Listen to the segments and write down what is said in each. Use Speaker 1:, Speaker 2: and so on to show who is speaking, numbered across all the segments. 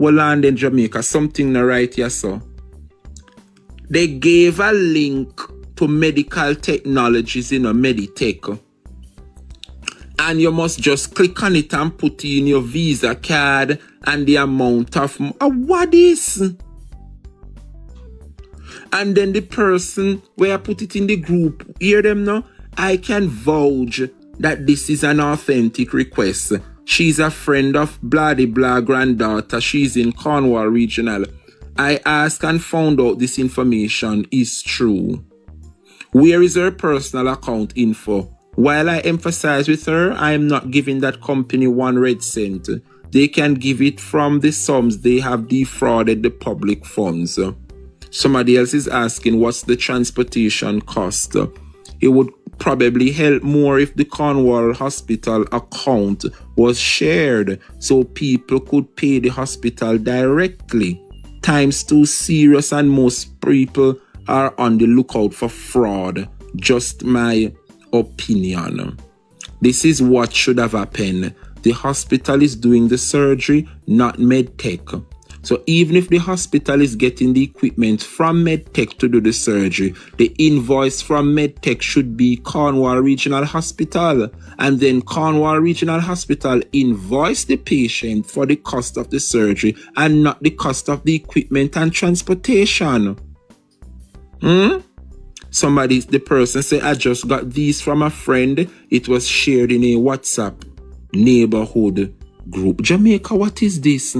Speaker 1: Holland in Jamaica, something not right here, so. They gave a link to medical technologies in a Meditech. And you must just click on it and put in your Visa card and the amount of what is. And then the person where I put it in the group, hear them now? I can vouch that this is an authentic request. She's a friend of bloody blah granddaughter. She's in Cornwall Regional. I asked and found out this information is true. Where is her personal account info? While I emphasize with her, I am not giving that company 1 red cent. They can give it from the sums they have defrauded the public funds. Somebody else is asking what's the transportation cost. It would probably help more if the Cornwall Hospital account was shared so people could pay the hospital directly. Times too serious and most people are on the lookout for fraud. Just my opinion. This is what should have happened. The hospital is doing the surgery, not MedTech. So even if the hospital is getting the equipment from MedTech to do the surgery, the invoice from MedTech should be Cornwall Regional Hospital. And then Cornwall Regional Hospital invoice the patient for the cost of the surgery and not the cost of the equipment and transportation. The person said, I just got these from a friend. It was shared in a WhatsApp neighborhood group. Jamaica, what is this?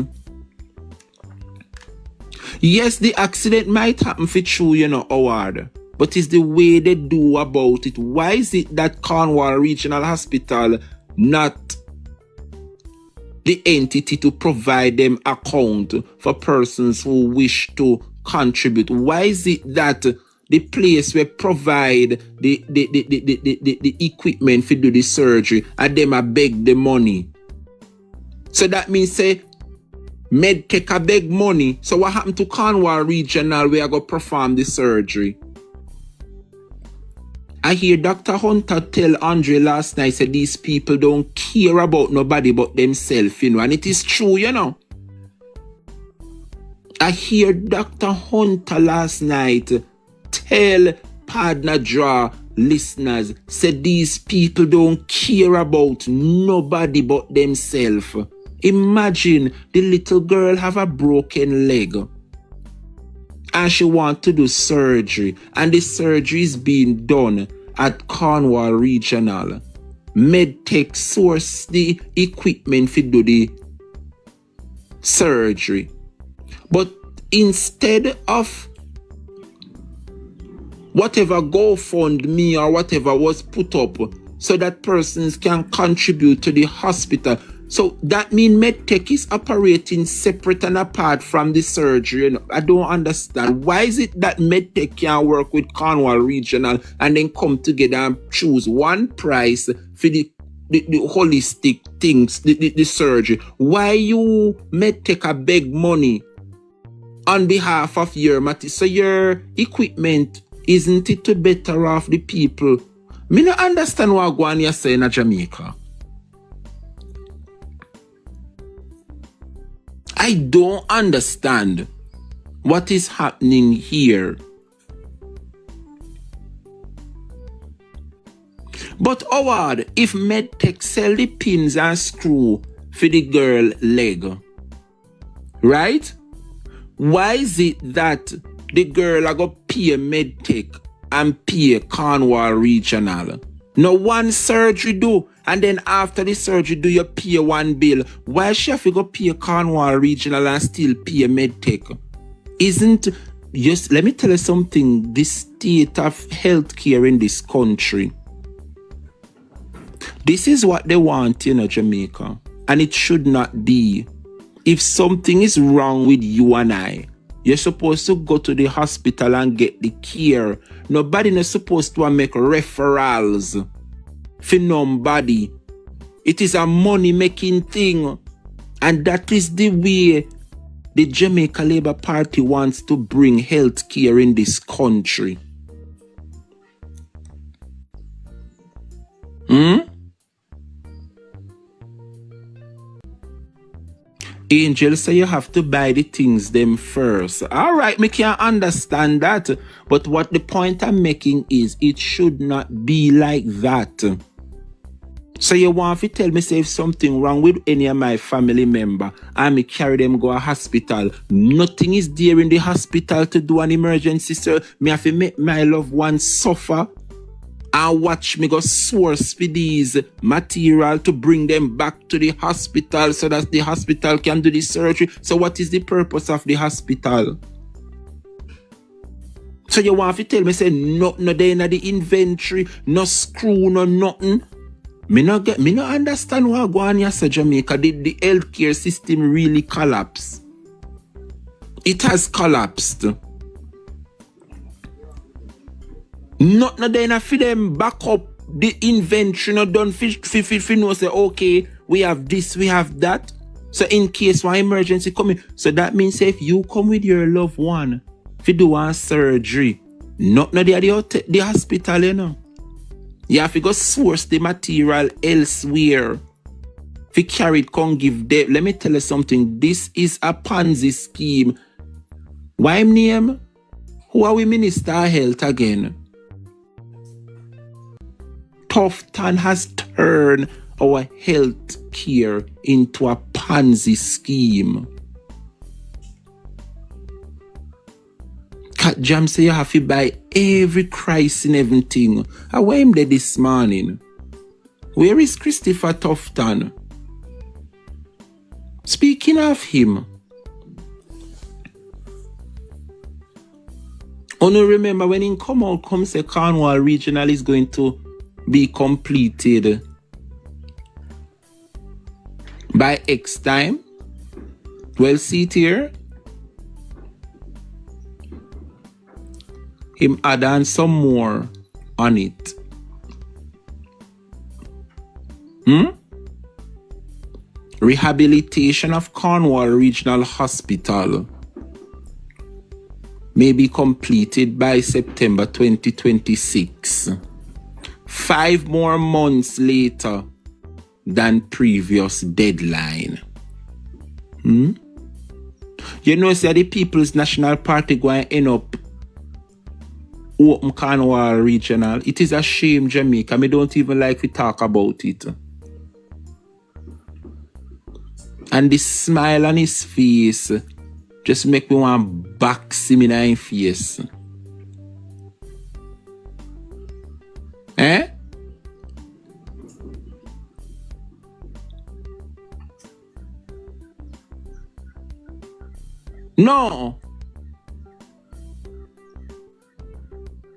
Speaker 1: Yes, the accident might happen for true, Howard. But it's the way they do about it. Why is it that Cornwall Regional Hospital not the entity to provide them account for persons who wish to contribute? Why is it that the place where provide the equipment for do the surgery and them a beg the money? So that means say MedTech a beg money. So what happened to Cornwall Regional where I go perform the surgery? I hear Dr. Hunter tell Andre last night said these people don't care about nobody but themselves, and it is true, I hear Dr. Hunter last night tell Partner Draw listeners said these people don't care about nobody but themselves. Imagine the little girl have a broken leg and she want to do surgery, and the surgery is being done at Cornwall Regional. MedTech source the equipment to do the surgery. But instead of whatever GoFundMe or whatever was put up so that persons can contribute to the hospital, so that means MedTech is operating separate and apart from the surgery. I don't understand. Why is it that MedTech can work with Cornwall Regional and then come together and choose one price for the holistic things, the surgery? Why you MedTech a beg money on behalf of your material? So your equipment, isn't it to better off the people? Me not understand what Gwan you're saying in Jamaica. I don't understand what is happening here. But Howard, if MedTech sell the pins and screw for the girl leg, right? Why is it that the girl are going to pay MedTech and pay Cornwall Regional? No one surgery do, and then after the surgery do you pay one bill. Why should you go pay Cornwall Regional and still pay MedTech? Isn't just, let me tell you something, the state of healthcare in this country, this is what they want, Jamaica, and it should not be. If something is wrong with you and I, you're supposed to go to the hospital and get the care. Nobody is supposed to make referrals for nobody. It is a money-making thing. And that is the way the Jamaica Labour Party wants to bring health care in this country. Angel say you have to buy the things them first. Alright, me can understand that. But what the point I'm making is it should not be like that. So you want to tell me say if something wrong with any of my family member and me carry them go to hospital, nothing is there in the hospital to do an emergency, sir. Me have to make my loved one suffer and watch me go source for these material to bring them back to the hospital so that the hospital can do the surgery. So what is the purpose of the hospital? So you want to tell me say nothing there in the inventory, no screw, no nothing. Me no understand what go on here, sir, Jamaica. The healthcare system really collapsed. It has collapsed. Nothing there for them back up the inventory, not done fi know say okay, we have this, we have that. So in case one emergency coming, so that means if you come with your loved one fi do one surgery, nothing there the hospital, you know. You have to go source the material elsewhere. If you carry it, come give them. Let me tell you something. This is a Ponzi scheme. Why name? Who are we Minister of Health again? Tufton has turned our health care into a Ponzi scheme. Cat Jam say you have to buy every Christ in everything. How am there this morning? Where is Christopher Tufton? Speaking of him, only remember when he come say Cornwall Regional is going to be completed by X time. Well, see it here. Him add on some more on it. Rehabilitation of Cornwall Regional Hospital may be completed by September 2026. 5 more months later than previous deadline. You know, say the People's National Party going to end up open Cornwall Regional. It is a shame, Jamaica. I don't even like to talk about it. And the smile on his face just make me want to box him in his face. Eh? No.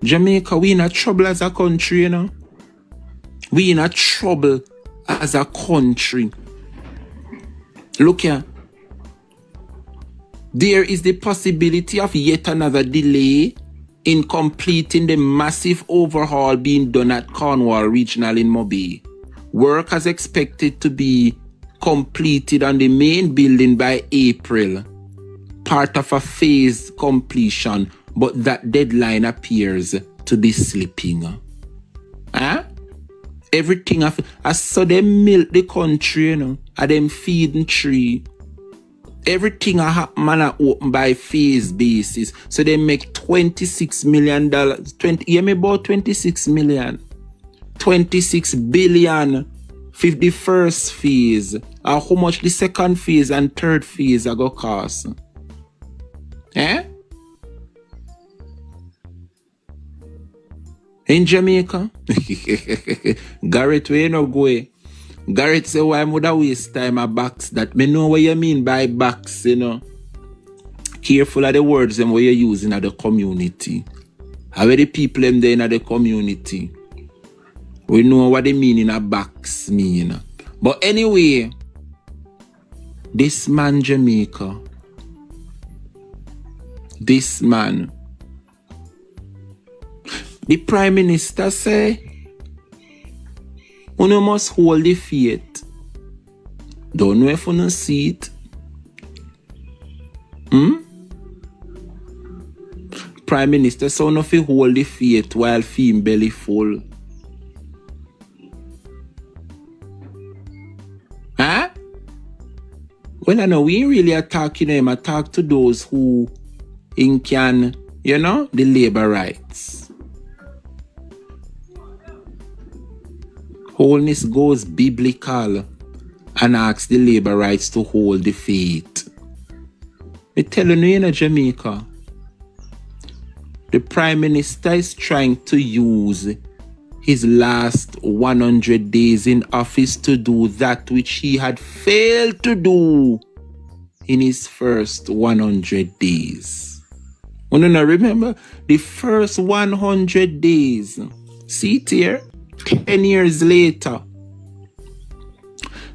Speaker 1: Jamaica, we in a trouble as a country, you know. We in a trouble as a country. Look here. There is the possibility of yet another delay in completing the massive overhaul being done at Cornwall Regional in Mobay. Work is expected to be completed on the main building by April, part of a phased completion, but that deadline appears to be slipping. Huh? Everything I saw them milk the country, you know, and them feeding tree. Everything I happen man open by phase basis. So they make $26 million. 26 million. 26 billion for the first phase. And how much the second phase and third phase are going to cost? Eh? In Jamaica? Garrett, where you no go? Garrett say, why would I waste time a box that? Me know what you mean by box, you know. Careful of the words them what you're using at the community. How the people them there in the community. We know what they mean in a box mean. But anyway, this man Jamaica, this man, the Prime Minister say, you must hold the faith. Don't know if you don't see it. Prime Minister so no fi hold the faith while feeling belly full. Huh? Well, I know we ain't really attacking him. I talk to those who can, the labor rights. Wholeness goes biblical and asks the labor rights to hold the faith. I tell you, in Jamaica, the Prime Minister is trying to use his last 100 days in office to do that which he had failed to do in his first 100 days. Now remember, the first 100 days, see it here, 10 years later,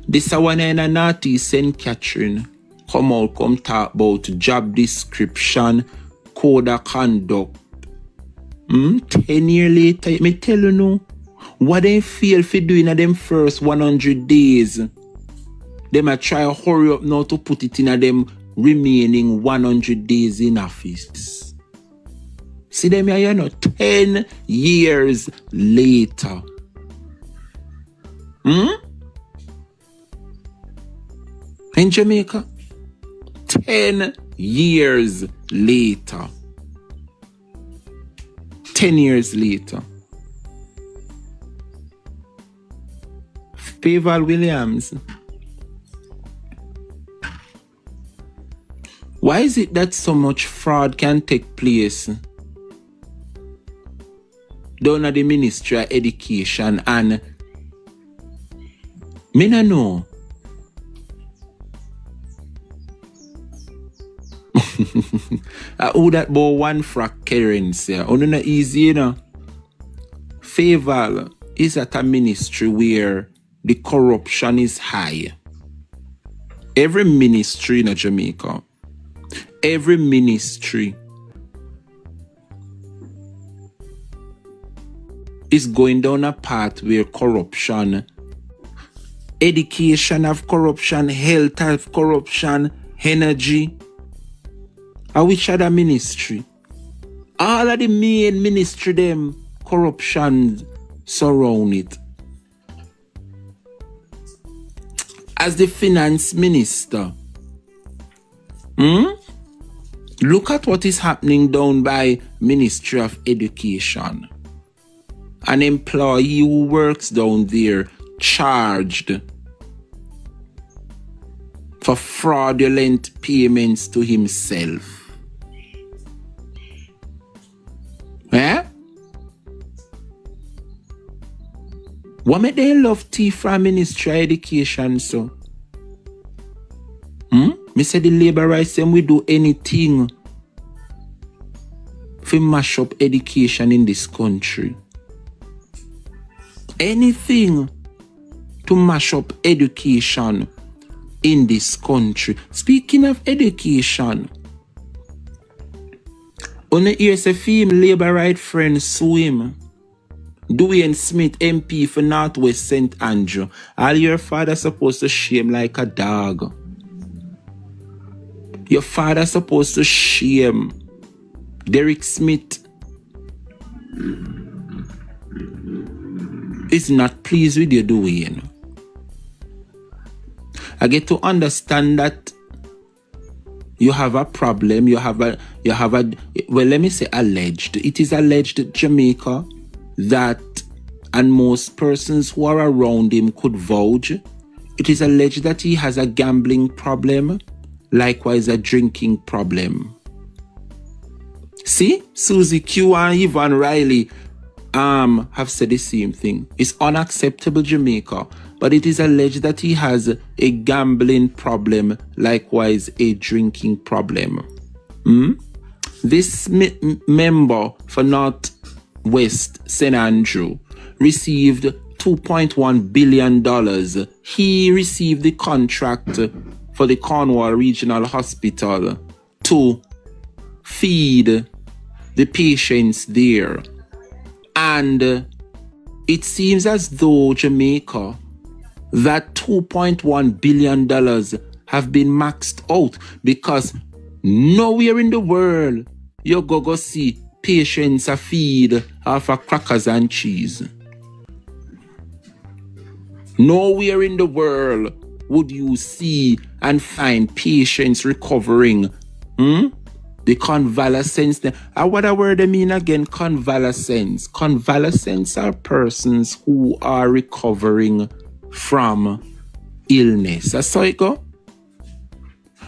Speaker 1: this one in a naughty St. Catherine come talk about job description, code of conduct. 10 years later, me tell you no, what they feel for doing in them first 100 days, them a try to hurry up now to put it in them remaining 100 days in office. See them here, 10 years later. In Jamaica, 10 years later. 10 years later. Faval Williams. Why is it that so much fraud can take place down at the Ministry of Education and me no know. Who that about one frack currency? Only not easy, Faval is at a ministry where the corruption is high. Every ministry in Jamaica, every ministry is going down a path where corruption, education have corruption, health have corruption, energy. And which other ministry? All of the main ministry, them corruption surround it. As the finance minister, look at what is happening down by Ministry of Education. An employee who works down there charged for fraudulent payments to himself. What make they love thief from Ministry of Education, so? Me say the labor rights them we do anything to mash up education in this country. Anything to mash up education in this country. Speaking of education, on the here's a female labor right friend sue him. Dwayne Smith, MP for Northwest St. Andrew. All your father supposed to shame like a dog. Your father supposed to shame. Derek Smith is not pleased with you, Dwayne. I get to understand that you have a problem. You have a well, let me say alleged. It is alleged Jamaica that, and most persons who are around him could vouch, it is alleged that he has a gambling problem, likewise a drinking problem. See, Susie Q and Yvonne Riley have said the same thing. It's unacceptable, Jamaica, but it is alleged that he has a gambling problem, likewise a drinking problem. This member for Northwest St. Andrew received $2.1 billion. He received the contract for the Cornwall Regional Hospital to feed the patients there. And it seems as though Jamaica, that $2.1 billion have been maxed out, because nowhere in the world you go see patients a feed off of crackers and cheese. Nowhere in the world would you see and find patients recovering? The convalescence. What a word I mean again, convalescence. Convalescents are persons who are recovering from illness. That's how it go.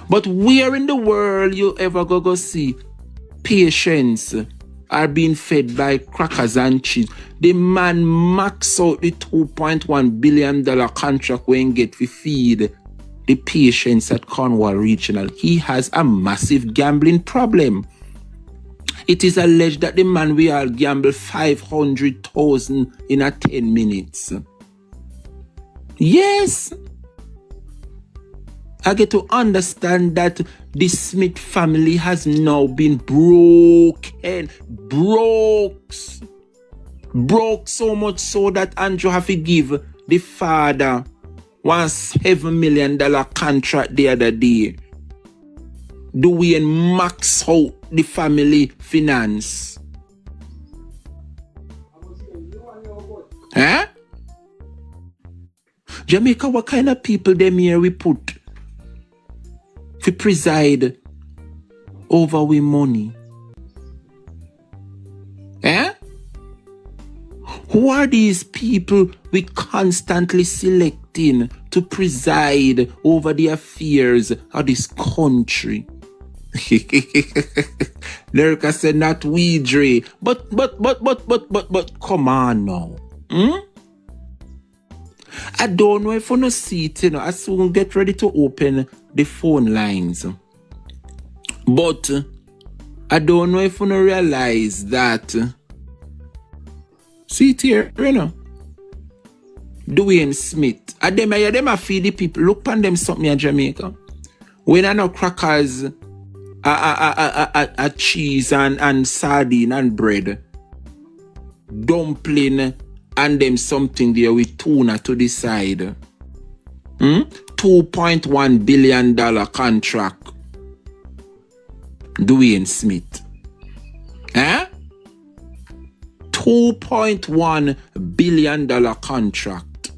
Speaker 1: But where in the world you ever go see patients are being fed by crackers and cheese? The man max out the $2.1 billion contract when get to feed the patients at Cornwall Regional. He has a massive gambling problem. It is alleged that the man will all gamble 500,000 in a 10 minutes. Yes. I get to understand that the Smith family has now been broken. Broke so much so that Andrew have to give the father one $7 million contract the other day. Do we max out the family finance? Huh? Jamaica, what kind of people them here we put to preside over we money? Eh? Who are these people we constantly selecting to preside over the affairs of this country? Lurka said not we, Dre. But come on now. I don't know if you no see it, I soon get ready to open the phone lines. But I don't know if you no realize that. See it here, Dwayne Smith. Them a feed the people. Look on them something in Jamaica. When I know crackers, a cheese and sardine and bread, dumpling and them something there with tuna to the side. $2.1 billion contract. Dwayne Smith. Huh? $2.1 billion contract.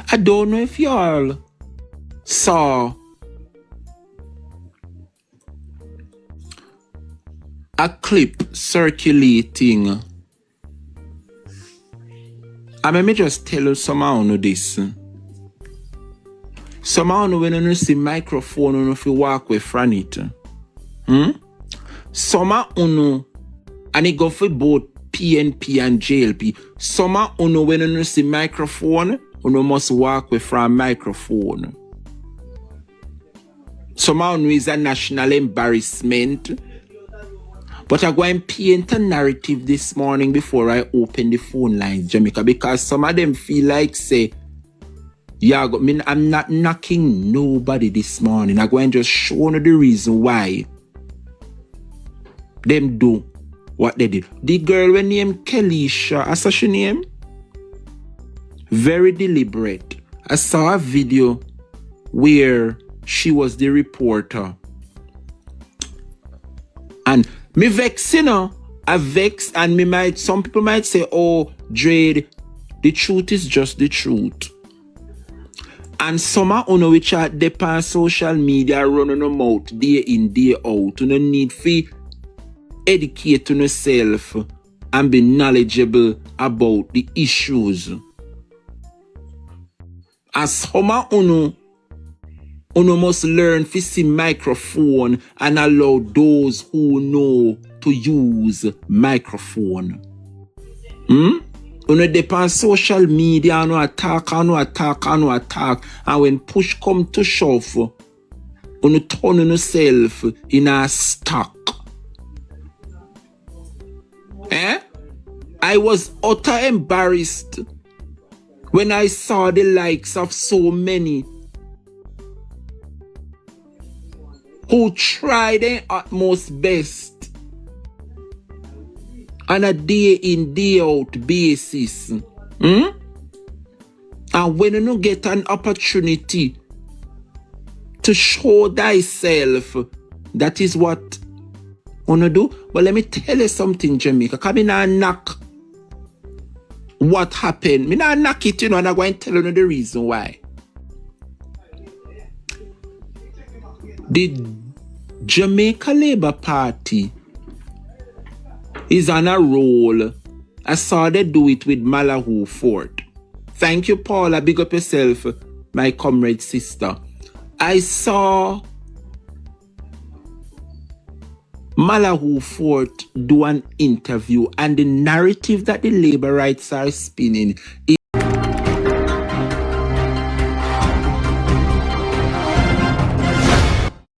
Speaker 1: I don't know if y'all saw a clip circulating. Let me just tell you somehow this. Somehow when you see microphone, if you walk away from it. Some uno and it go for both PNP and JLP. Some uno when you see microphone, you must walk away from microphone. Some uno is a national embarrassment. But I'm going to paint a narrative this morning before I open the phone lines, Jamaica, because some of them feel like say, yeah, I'm not knocking nobody this morning. I'm going to just show you the reason why them do what they did. The girl when named Kelisha, as she name? Very deliberate. I saw a video where she was the reporter. And me vex, I vex, and some people might say, oh, Dre, the truth is just the truth. And some of you which are on social media running them out day in, day out. You need to educate yourself and be knowledgeable about the issues. As some of you must learn to see microphone and allow those who know to use microphone. You depend social media and attack. And when push come to shove, you turn yourself in a stock. I was utterly embarrassed when I saw the likes of so many who try their utmost best on a day in, day out basis. And when you don't get an opportunity to show thyself, that is what you wanna do. But let me tell you something, Jamaica. Come in and knock what happened. Me not knock it, and I'm going to tell you the reason why. The Jamaica Labour Party is on a roll. I saw they do it with Malahoo Fort. Thank you, Paula. Big up yourself, my comrade sister. I saw Malahoo Fort do an interview, and the narrative that the labor rights are spinning